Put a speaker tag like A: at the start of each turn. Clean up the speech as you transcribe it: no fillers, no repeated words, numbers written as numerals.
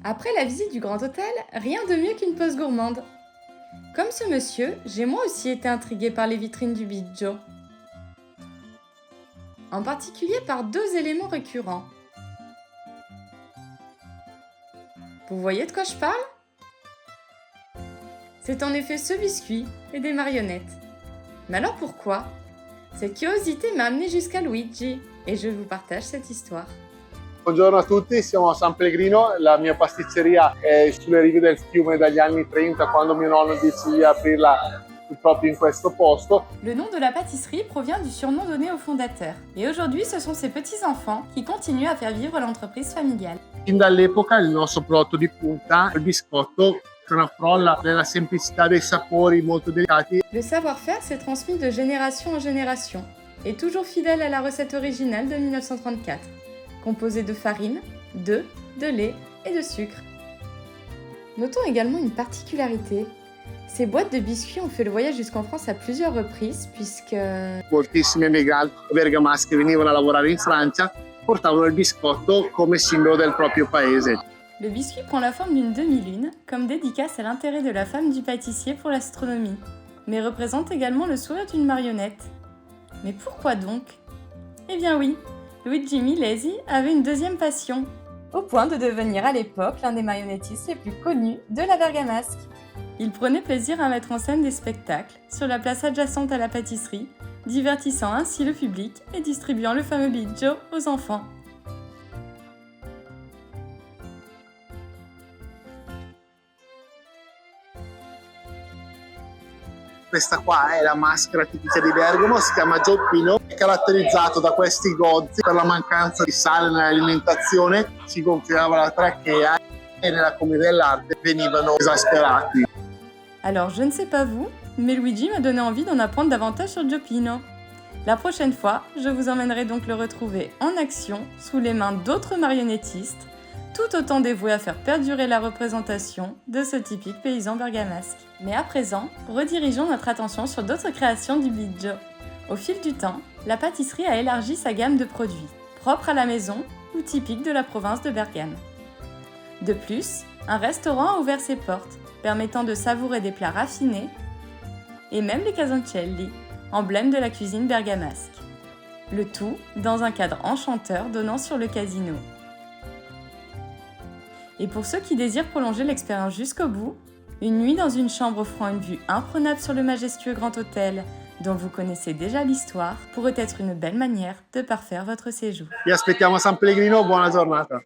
A: Après la visite du Grand Hôtel, rien de mieux qu'une pause gourmande. Comme ce monsieur, j'ai moi aussi été intriguée par les vitrines du Biggio. En particulier par deux éléments récurrents. Vous voyez de quoi je parle? C'est en effet ce biscuit et des marionnettes. Mais alors pourquoi? Cette curiosité m'a amenée jusqu'à Luigi et je vous partage cette histoire.
B: Buongiorno a tutti, siamo a San Pellegrino, la mia pasticceria è sulle righe del fiume dagli anni 30 quando mio nonno decise di aprirla proprio in questo posto.
A: Le nom de la pâtisserie provient du surnom donné au fondateur. Et aujourd'hui, ce sont ses petits-enfants qui continuent à faire vivre l'entreprise familiale.
B: Fin dall'epoca il nostro prodotto di punta è il biscotto, che è una frolla della semplicità dei sapori molto delicati.
A: Le savoir-faire s'est transmis de génération en génération et toujours fidèle à la recette originale de 1934, composée de farine, d'œufs, de lait et de sucre. Notons également une particularité. Ces boîtes de biscuits ont fait le voyage jusqu'en France à plusieurs reprises puisque
B: Moltissimi emigranti bergamaschi che venivano a lavorare in Francia portavano il biscotto come simbolo del proprio paese.
A: le biscuit prend la forme d'une demi-lune, comme dédicace à l'intérêt de la femme du pâtissier pour l'astronomie, mais représente également le sourire d'une marionnette. Mais pourquoi donc? Eh bien oui, Luigi Milesi avait une deuxième passion, au point de devenir à l'époque l'un des marionnettistes les plus connus de la Bergamasque. Il prenait plaisir à mettre en scène des spectacles sur la place adjacente à la pâtisserie, divertissant ainsi le public et distribuant le fameux Biggio aux enfants.
B: Questa qua è la maschera tipica di Bergamo, si chiama Gioppino, è caratterizzato da questi gozzi. Per la mancanza di sale nell'alimentazione si gonfiava la trachea e nella commedia dell'arte venivano esasperati.
A: Alors je ne sais pas vous, mais Luigi m'a donné envie d'en apprendre davantage sur Gioppino. La prochaine fois, je vous emmènerai donc le retrouver en action sous les mains d'autres marionnettistes, tout autant dévoués à faire perdurer la représentation de ce typique paysan bergamasque. Mais à présent, redirigeons notre attention sur d'autres créations du Biggio. Au fil du temps, la pâtisserie a élargi sa gamme de produits, propres à la maison ou typiques de la province de Bergame. De plus, un restaurant a ouvert ses portes, permettant de savourer des plats raffinés, et même les casoncelli, emblème de la cuisine bergamasque. Le tout dans un cadre enchanteur donnant sur le casino. Et pour ceux qui désirent prolonger l'expérience jusqu'au bout, une nuit dans une chambre offrant une vue imprenable sur le majestueux Grand Hôtel, dont vous connaissez déjà l'histoire, pourrait être une belle manière de parfaire votre séjour.
B: Vi aspettiamo a San Pellegrino, buona giornata!